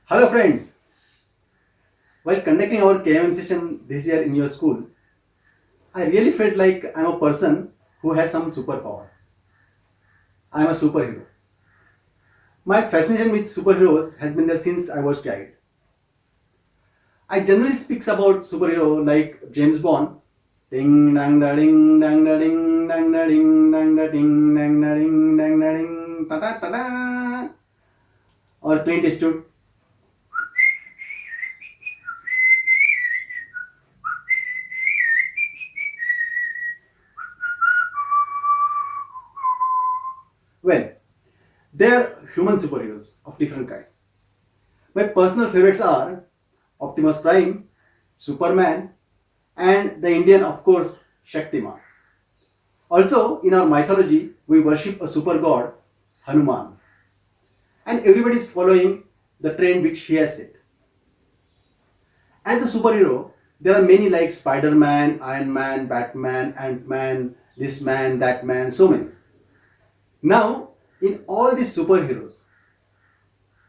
Hello friends, while conducting our KMM session this year in your school, I really felt like I'm a person who has some superpower. I'm a superhero. My fascination with superheroes has been there since I was child. I generally speaks about superhero like James Bond, ding dang da ding dang da ding dang da ding dang da ding dang da ding dang da ding ta ta ta ta, or Clint Eastwood. Well, they are human superheroes of different kind. My personal favorites are Optimus Prime, Superman, and the Indian, of course, Shaktiman. Also, in our mythology, we worship a super god, Hanuman, and everybody is following the trend which he has set. As a superhero, there are many like Spider Man, Iron Man, Batman, Ant Man, this man, that man, so many. Now, in all these superheroes,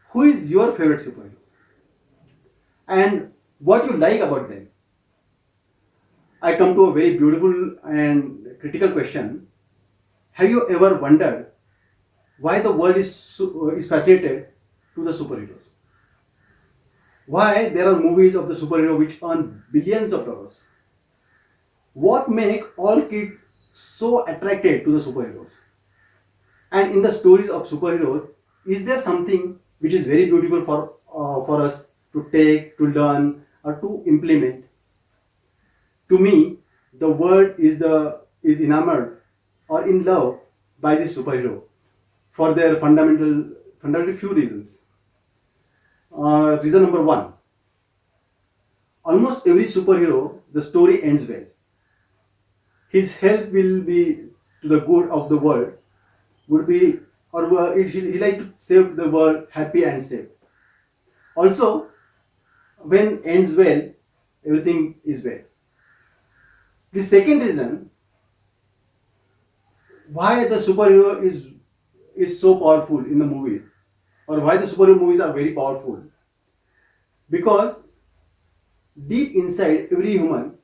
who is your favorite superhero? And what you like about them? I come to a very beautiful and critical question. Have you ever wondered why the world is fascinated to the superheroes? Why there are movies of the superhero which earn billions of dollars? What make all kids so attracted to the superheroes? And in the stories of superheroes, is there something which is very beautiful for us to take, to learn, or to implement? To me, the world is enamored or in love by this superhero for their fundamental few reasons. Reason number one: almost every superhero, the story ends well. His health will be to the good of the world, would be or he like to save the world happy and safe. Also, when ends well, everything is well. The second reason why the superhero is so powerful in the movie, or why the superhero movies are very powerful, because deep inside every human,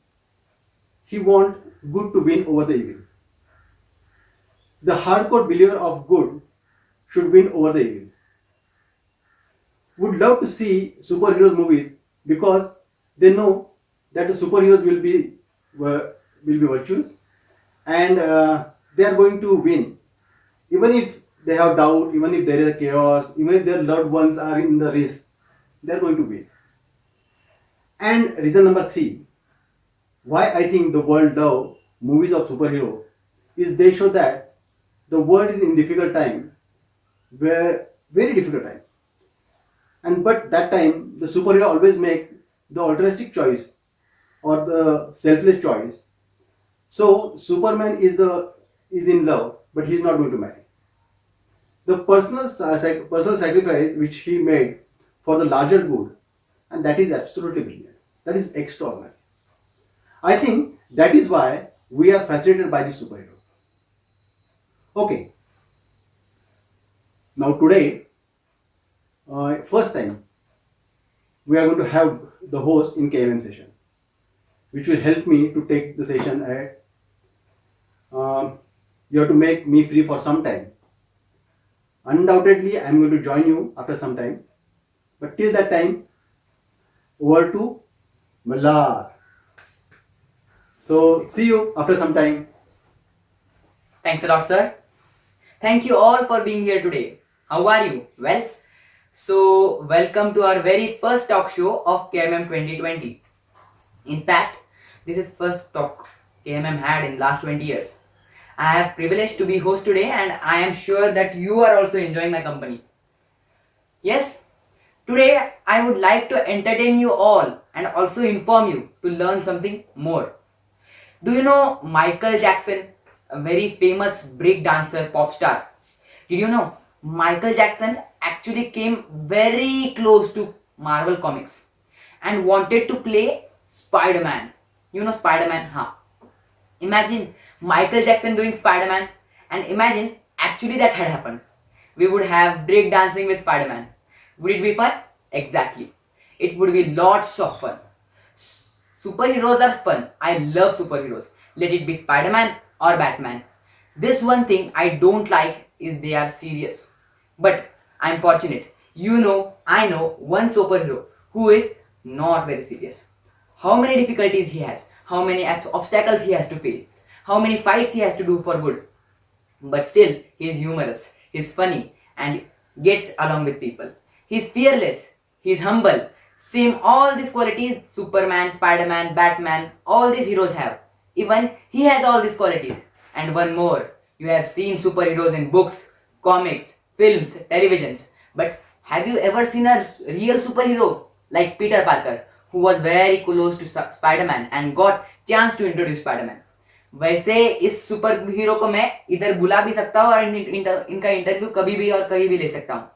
he want good to win over the evil. The hardcore believer of good should win over the evil. Would love to see superheroes movies because they know that the superheroes will be virtuous, and they are going to win, even if they have doubt, even if there is chaos, even if their loved ones are in the risk, they are going to win. And reason number three, why I think the world love movies of superhero, is they show that the world is in difficult time, where very difficult time, and but that time the superhero always make the altruistic choice or the selfless choice. So Superman is in love, but he is not going to marry. The personal sacrifice which he made for the larger good, and that is absolutely brilliant. That is extraordinary. I think that is why we are fascinated by this superhero. Okay, now today, first time we are going to have the host in KMM session, which will help me to take the session at. You have to make me free for some time. Undoubtedly, I am going to join you after some time. But till that time, over to Mallar. So, see you after some time. Thanks a lot, sir. Thank you all for being here today. How are you? Well, welcome to our very first talk show of KMM 2020. In fact, this is first talk KMM had in last 20 years. I have privileged to be host today and I am sure that you are also enjoying my company. Yes, today I would like to entertain you all and also inform you to learn something more. Do you know Michael Jackson, a very famous break dancer pop star? Did you know Michael Jackson actually came very close to Marvel Comics and wanted to play Spider Man? You know Spider Man, huh? Imagine Michael Jackson doing Spider Man, and imagine actually that had happened. We would have break dancing with Spider Man. Would it be fun? Exactly. It would be lots of fun. Superheroes are fun. I love superheroes. Let it be Spider Man or Batman. This one thing I don't like is they are serious. But I'm fortunate. I know one superhero who is not very serious. How many difficulties he has, how many obstacles he has to face, how many fights he has to do for good. But still, he is humorous, he's funny, and gets along with people. He's fearless, he's humble. Same all these qualities Superman, Spider Man, Batman, all these heroes have. Even he has all these qualities. And one more, you have seen superheroes in books, comics, films, televisions. But have you ever seen a real superhero like Peter Parker, who was very close to Spider Man and got chance to introduce Spider Man? वैसे इस super hero को मैं इधर बुला भी सकता हूँ और इनका इंटरव्यू कभी भी और कहीं भी ले सकता हूँ.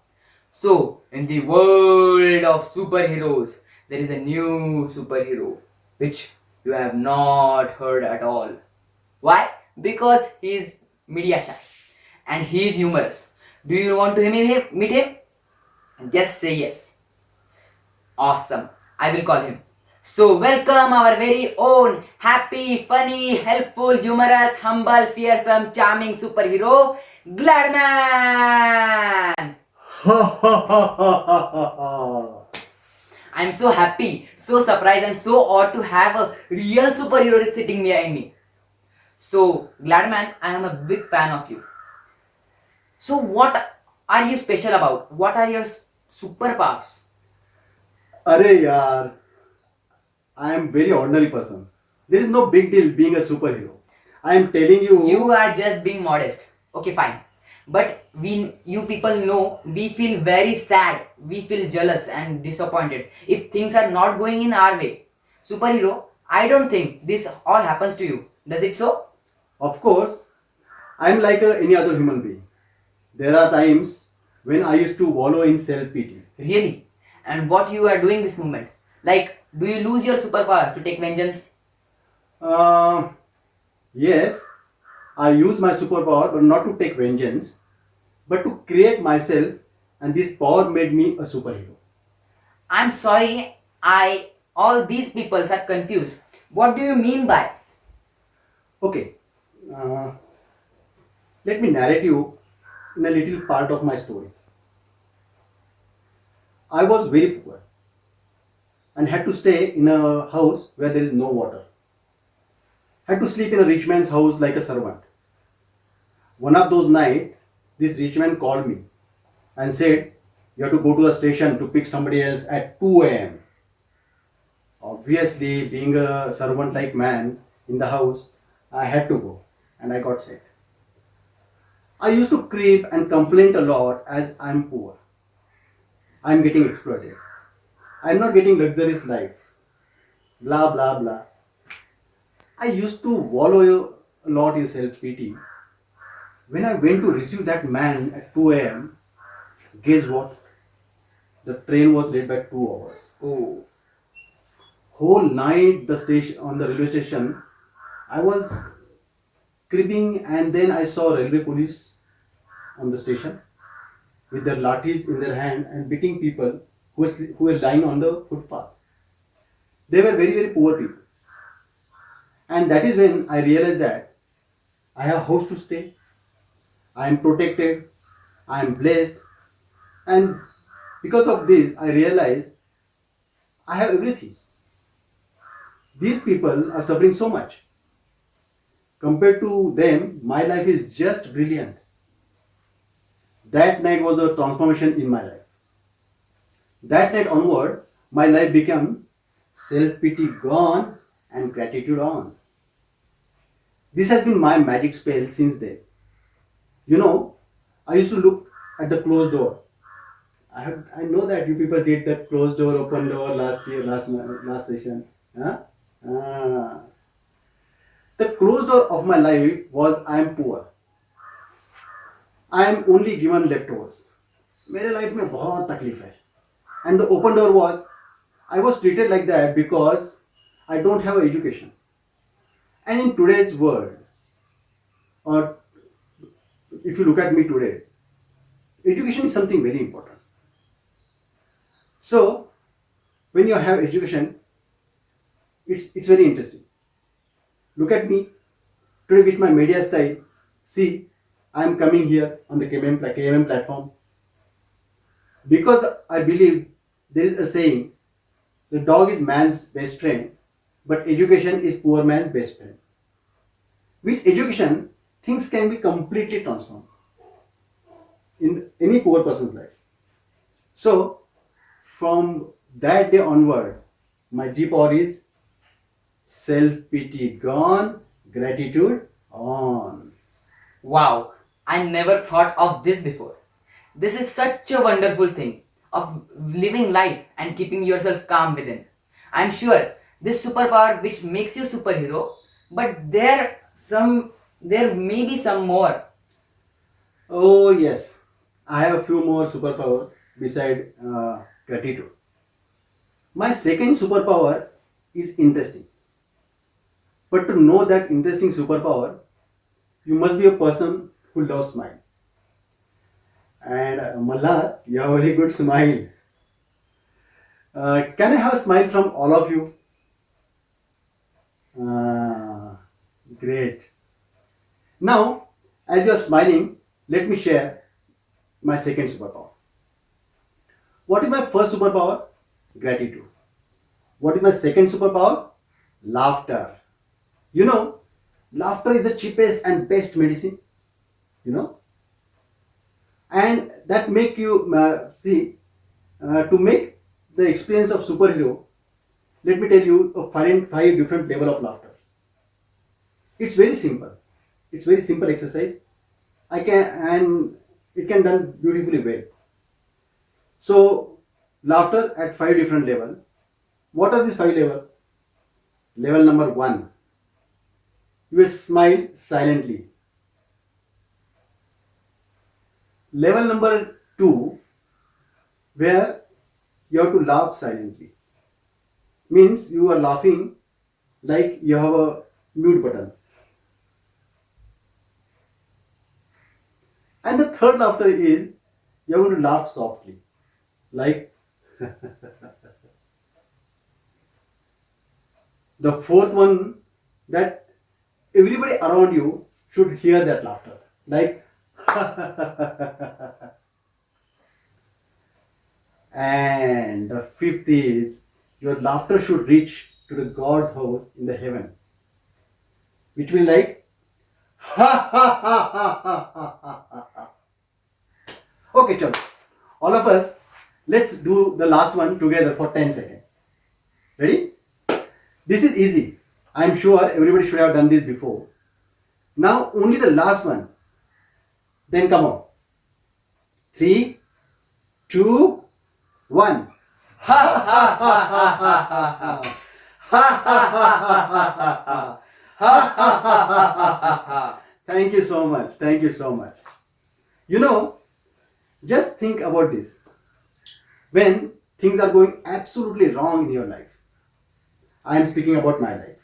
So, in the world of superheroes, there is a new superhero which you have not heard at all. Why? Because he is media shy and he is humorous. Do you want to meet him? Just say yes. Awesome. I will call him. So, welcome our very own happy, funny, helpful, humorous, humble, fearsome, charming superhero, Gladman! I'm so happy, so surprised, and so awed to have a real superhero sitting behind me. So, Gladman, I am a big fan of you. So, what are you special about? What are your superpowers? अरे यार, I am very ordinary person. There is no big deal being a superhero. I am telling you. You are just being modest. Okay, fine. But you people know, we feel very sad. We feel jealous and disappointed if things are not going in our way. Superhero, I don't think this all happens to you. Does it so? Of course, I am like any other human being. There are times when I used to wallow in self-pity. Really? And what you are doing this moment? Like, do you lose your superpowers to take vengeance? Yes, I use my superpower, but not to take vengeance, but to create myself, and this power made me a superhero. I'm sorry, all these people are confused. What do you mean by? Okay, uh, let me narrate you in a little part of my story. I was very poor and had to stay in a house where there is no water. Had to sleep in a rich man's house like a servant. One of those nights, this rich man called me and said, "You have to go to the station to pick somebody else at 2 a.m." Obviously, being a servant like man in the house, I had to go and I got sick. I used to creep and complain a lot as I'm poor. I'm getting exploited. I'm not getting luxurious life. Blah blah blah. I used to wallow a lot in self-pity. When I went to receive that man at 2 a.m., guess what? The train was late by 2 hours. Oh, Whole night the station on the railway station, I was cribbing, and then I saw railway police on the station with their lathis in their hand and beating people who were lying on the footpath. They were very very poor people, and that is when I realized that I have a house to stay, I am protected, I am blessed, and because of this I realized I have everything. These people are suffering so much. Compared to them, my life is just brilliant. That night was a transformation in my life. That night onward, my life became self-pity gone and gratitude on. This has been my magic spell since then. You know, I used to look at the closed door. I know that you people did that closed door, open door last year, last session. Huh? Ah. The closed door of my life was I am poor. I am only given leftovers. मेरे life में बहुत तकलीफ है. And the open door was I was treated like that because I don't have education. And in today's world, or if you look at me today, education is something very important. So when you have education, it's very interesting. Look at me today with my media style. See, I am coming here on the KMM platform because I believe there is a saying: the dog is man's best friend, but education is poor man's best friend. With education, things can be completely transformed in any poor person's life. So, from that day onwards, my G power is self pity gone, gratitude on. Wow, I never thought of this before. This is such a wonderful thing of living life and keeping yourself calm within. I'm sure this superpower which makes you superhero, but there may be some more. Oh, yes, I have a few more superpowers beside gratitude. My second superpower is interesting. But to know that interesting superpower, you must be a person who loves smile. And Malhar, you have a very good smile. Can I have a smile from all of you? Ah, great. Now, as you are smiling, let me share my second superpower. What is my first superpower? Gratitude. What is my second superpower? Laughter. You know, laughter is the cheapest and best medicine. You know, and that make you see to make the experience of superhero. Let me tell you of five different level of laughter. It's very simple. It's very simple exercise. I can and it can done beautifully well. So laughter at five different level. What are these five level? Level number one, you will smile silently. Level number two, where you have to laugh silently. Means you are laughing like you have a mute button. And the third laughter is you're going to laugh softly. Like the fourth one, that everybody around you should hear that laughter. Like and the fifth is your laughter should reach to the God's house in the heaven, which will like ha ha ha ha ha ha ha ha. Okay, chalo. All of us, let's do the last one together for 10 seconds. Ready? This is easy. I'm sure everybody should have done this before. Now only the last one. Then come on. 3, 2, 1. Ha ha ha ha ha ha ha. Thank you so much. Thank you so much. You know, just think about this. When things are going absolutely wrong in your life, I am speaking about my life.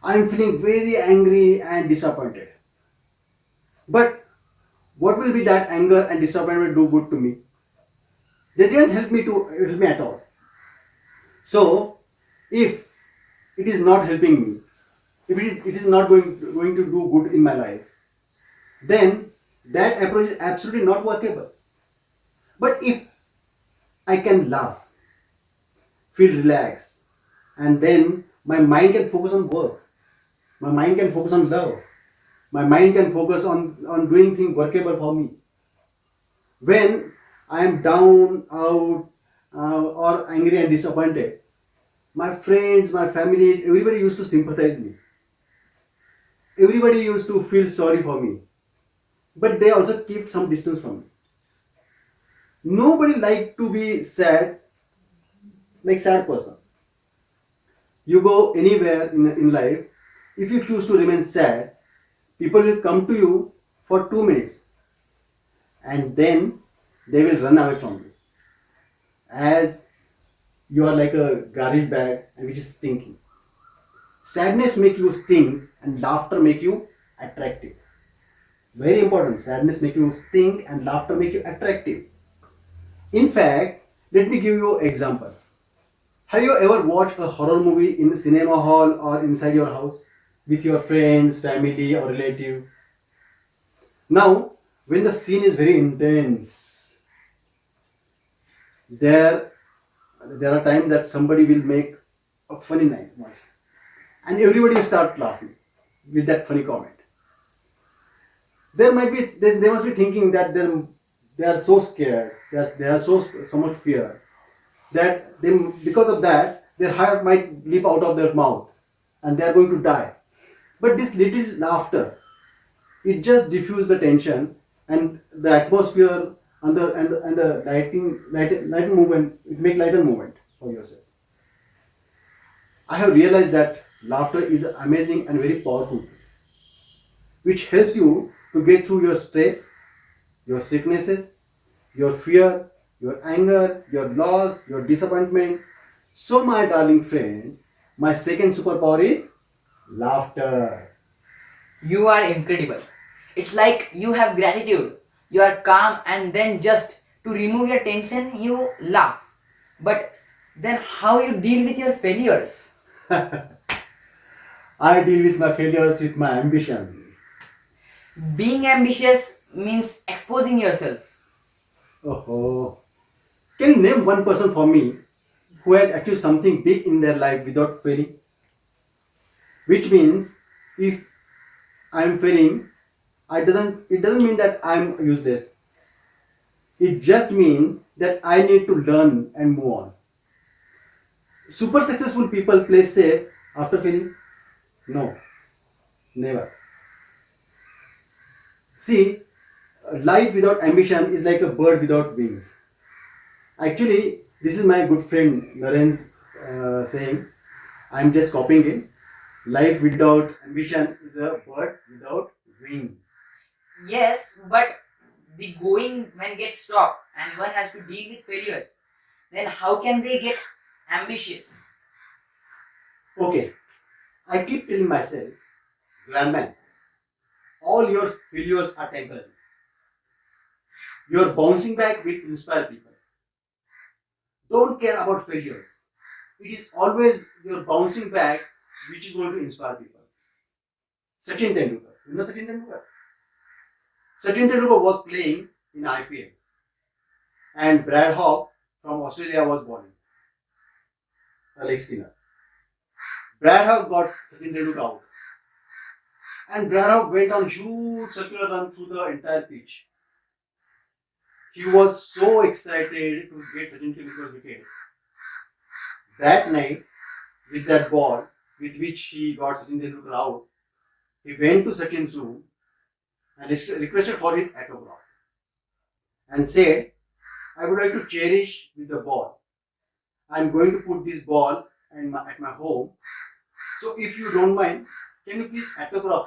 I am feeling very angry and disappointed. But what will be that anger and disappointment do good to me? They didn't help me at all. So, if it is not helping me, if it is not going to do good in my life, then that approach is absolutely not workable. But if I can laugh, feel relaxed, and then my mind can focus on work, my mind can focus on love, my mind can focus on doing things workable for me. When I am down, out, or angry and disappointed, my friends, my families, everybody used to sympathize me. Everybody used to feel sorry for me. But they also keep some distance from me. Nobody like to be sad, like sad person. You go anywhere in life, if you choose to remain sad, people will come to you for 2 minutes and then they will run away from you. As you are like a garbage bag and which is stinking. Sadness make you stink and laughter make you attractive. Very important. Sadness make you stink and laughter make you attractive. In fact, Let me give you an example. Have you ever watched a horror movie in the cinema hall or inside your house with your friends, family, or relative? Now, when the scene is very intense, there there are times that somebody will make a funny noise, and everybody will start laughing with that funny comment. They must be thinking that they are so scared, they are so much fear that they, because of that, their heart might leap out of their mouth and they are going to die. But this little laughter, it just diffuse the tension and the atmosphere and the lighting movement, it make lighter movement for yourself. I have realized that laughter is amazing and very powerful, which helps you to get through your stress, your sicknesses, your fear, your anger, your loss, your disappointment. So, my darling friends, my second superpower is laughter. You are incredible. It's like you have gratitude. You are calm and then just to remove your tension, you laugh. But then how you deal with your failures? I deal with my failures with my ambition. Being ambitious means exposing yourself. Oh, can you name one person for me who has achieved something big in their life without failing? Which means if I am failing, it doesn't mean that I am useless. It just means that I need to learn and move on. Super successful people play safe after failing? No, never. See, life without ambition is like a bird without wings. Actually, this is my good friend Naren's saying. I'm just copying it. Life without ambition is a bird without wing. Yes, but the going when gets stopped and one has to deal with failures, then how can they get ambitious? Okay, I keep telling myself, grandman, all your failures are temporary. Your bouncing back will inspire people. Don't care about failures. It is always your bouncing back which is going to inspire people. Sachin Tendulkar. You know Sachin Tendulkar? Sachin Tendulkar was playing in IPL and Brad Hawk from Australia was bowling, a leg spinner. Brad Hawk got Sachin Tendulkar out and Brad Hawk went on huge circular run through the entire pitch. He was so excited to get Sachin Tendulkar's wicket. That night, with that ball with which he got Sachin Tendulkar out, he went to Sachin's room and requested for his autograph and said, I would like to cherish with the ball. I'm going to put this ball at my home. So if you don't mind, can you please autograph?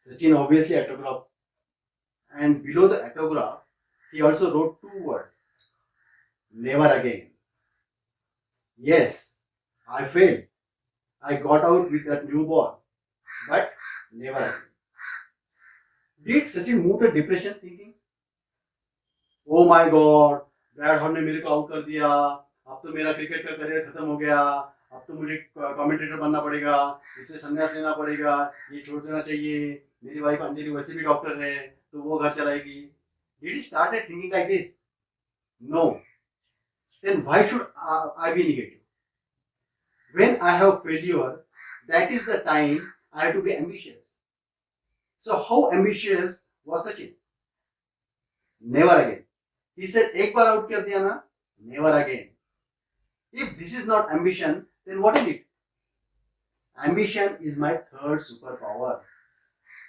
Sachin obviously autographed. And below the autograph, he also wrote two words. Never again. Yes, I failed. I got out with that new ball. But never again. Did Sachin move to depression thinking, oh my god, Brad Horn ने मेरे को out कर दिया, अब तो मेरा cricket का career खत्म हो गया, अब तो मुझे कमेंटेटर बनना पड़ेगा, इससे संन्यास लेना पड़ेगा, ये छोड़ देना चाहिए, मेरी वाइफ अंजलि वैसे भी डॉक्टर है तो वो घर चलाएगी. Did he started thinking like this? No. Then why should I be negative? When I have failure, that is the time I have to be ambitious. So how ambitious was Sachin? Never again. He said, एक बार out कर दिया ना, never again. If this is not ambition, then what is it? Ambition is my third superpower.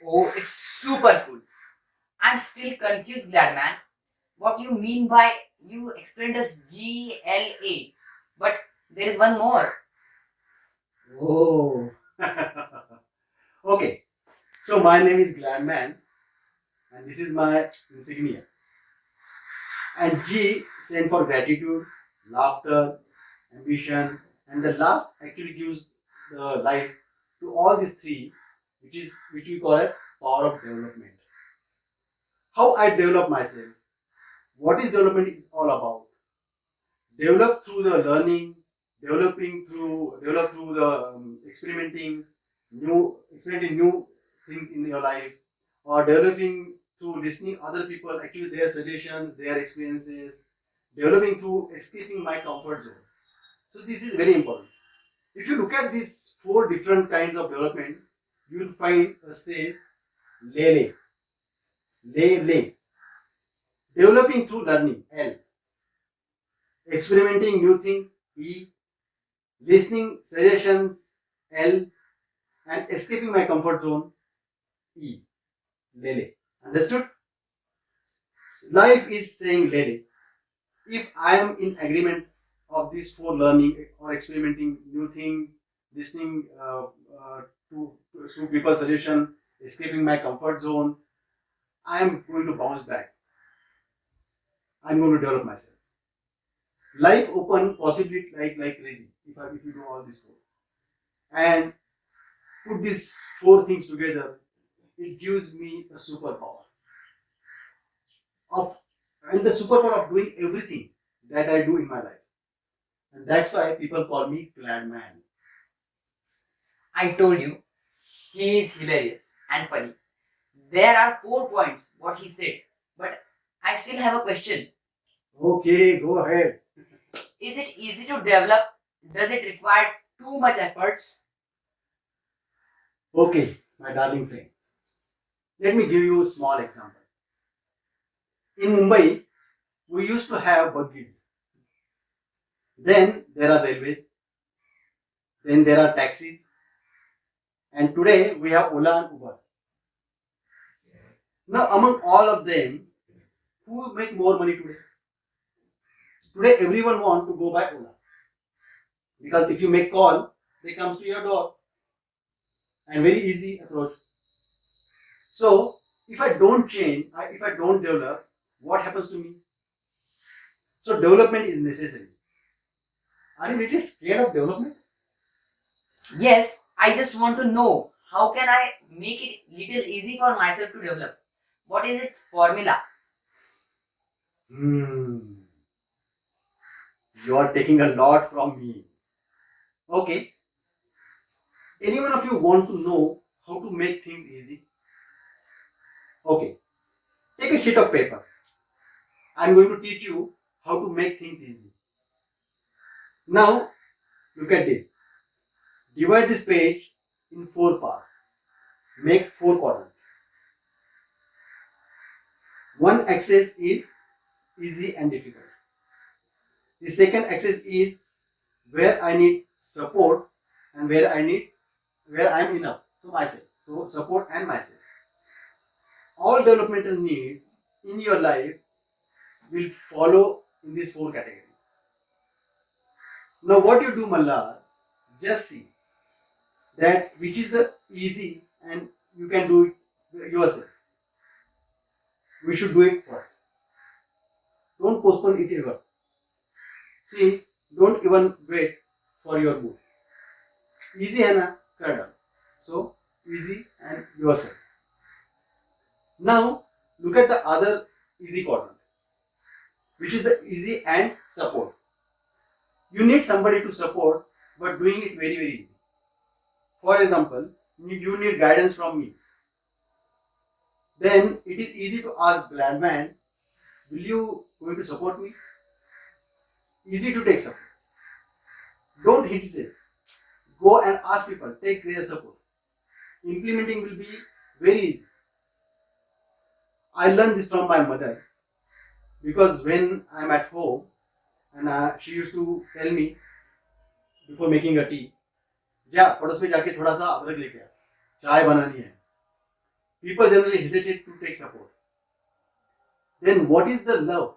Oh, it's super cool. I'm still confused, glad man. What you mean by you explained as GLA, but there is one more. Oh. Okay. So my name is Gladman and this is my insignia. And G stands for gratitude, laughter, ambition, and the last actually gives the life to all these three, which we call as power of development. How I develop myself? what is development is all about. Develop through the learning, develop through the experimenting new things in your life, or developing through listening other people, actually their suggestions, their experiences, developing through escaping my comfort zone. So this is very important. If you look at these four different kinds of development, you will find a say lele, le. Developing through learning, L. Experimenting new things, E. Listening suggestions, L. And escaping my comfort zone, E. Lele. Understood? Life is saying lele. If I am in agreement of these four learning or experimenting new things, listening to people's suggestion, escaping my comfort zone, I am going to bounce back. I am going to develop myself. Life open possibly like crazy if you do all these four. And put these four things together, it gives me a superpower of and the superpower of doing everything that I do in my life. And that's why people call me glad man. I told you, he is hilarious and funny. There are 4 points what he said, but I still have a question. Okay, go ahead. Is it easy to develop? Does it require too much efforts? Okay, my darling friend. Let me give you a small example. In Mumbai, we used to have buggies. Then there are railways. Then there are taxis. And today we have Ola and Uber. Now, among all of them, who make more money today? Today, everyone want to go by Ola. Because if you make call, they comes to your door. And very easy approach. So, if I don't change, if I don't develop, what happens to me? So, development is necessary. Are you little scared of development? Yes, I just want to know how can I make it little easy for myself to develop? What is its formula? You are taking a lot from me. Okay. Any one of you want to know how to make things easy? Okay. Take a sheet of paper. I am going to teach you how to make things easy. Now, look at this. Divide this page in 4 parts. Make 4 quadrants. One axis is easy and difficult. The second axis is where I need support and where I am enough. So myself. So support and myself. All developmental need in your life will follow in these 4 categories. Now what you do, Mallar, just see that which is the easy and you can do it yourself. We should do it first. Don't postpone it ever. See, don't even wait for your mood. Easy है ना, कर डालो. So easy and yourself. Now look at the other easy quadrant, which is the easy and support. You need somebody to support, but doing it very easy. For example, you need guidance from me. Then it is easy to ask Gladman, will you going to support me? Easy to take support. Don't hesitate. Go and ask people, take their support. Implementing will be very easy. I learned this from my mother because when I'm at home and she used to tell me before making a tea, जा पड़ोस में जाके थोड़ा सा अदरक लेके आ, चाय बनानी है. People generally hesitate to take support. Then what is the love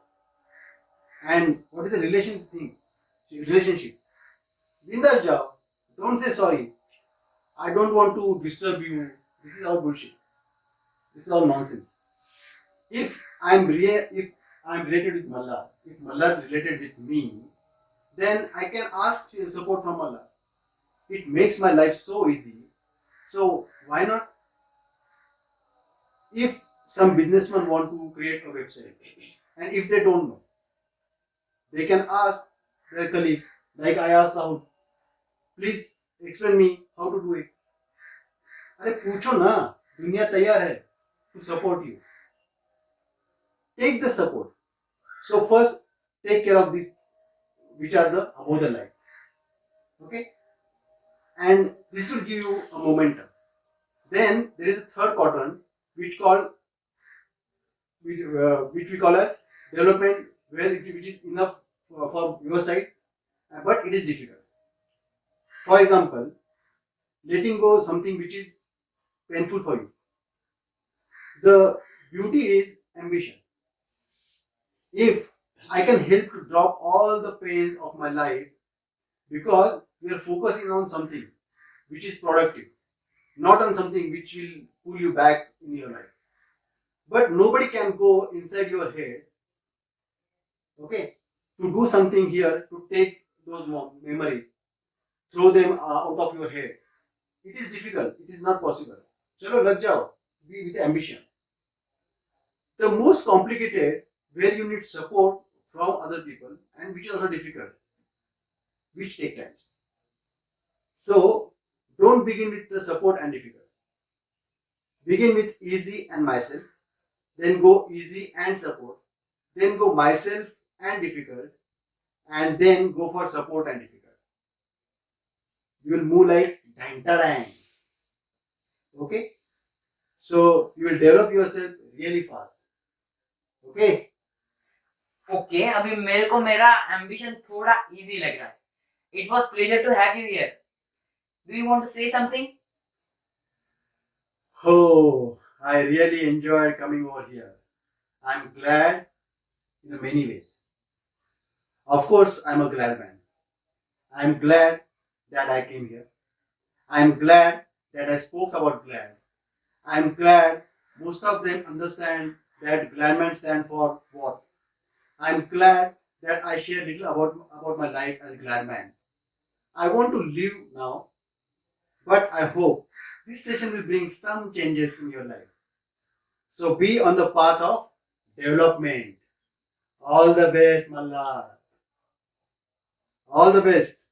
and what is the relationship? Bindas jao. Don't say sorry. I don't want to disturb you. This is all bullshit. This is all nonsense. If I'm related with Mallar, if Mallar is related with me, then I can ask support from Mallar. It makes my life so easy. So why not? If some businessman want to create a website And if they don't know, they can ask their colleague, like I asked Rahul, please explain me how to do it. अरे पूछो ना, दुनिया तैयार है to support you. Take the support. So first, take care of these, which are the above the line. Okay, and this will give you a momentum. Then there is a third quadrant, which which we call as development, which is enough for your side, but it is difficult. For example, letting go something which is painful for you. The beauty is ambition. If I can help to drop all the pains of my life because we are focusing on something which is productive, not on something which will pull you back in your life. But nobody can go inside your head, okay, to do something here, to take those memories, throw them out of your head. It is difficult. It is not possible. Chalo, lag jao. Be with ambition. The most complicated, where you need support from other people, and which is also difficult, which take times. So don't begin with the support and difficult. Begin with easy and myself, then go easy and support, then go myself and difficult, and then go for support and difficult. You will move like dang da dang. Okay? So you will develop yourself really fast. Okay? Okay अभी मेरे को मेरा ambition थोड़ा easy लग रहा है. It was pleasure to have you here. Do you want to say something? Oh, I really enjoyed coming over here. I'm glad in many ways. Of course, I'm a glad man. I'm glad that I came here. I'm glad that I spoke about glad. I'm glad most of them understand that glad man stand for what. I'm glad that I share little about my life as glad man. I want to live now, but I hope this session will bring some changes in your life. So be on the path of development. All the best, Mallar. All the best.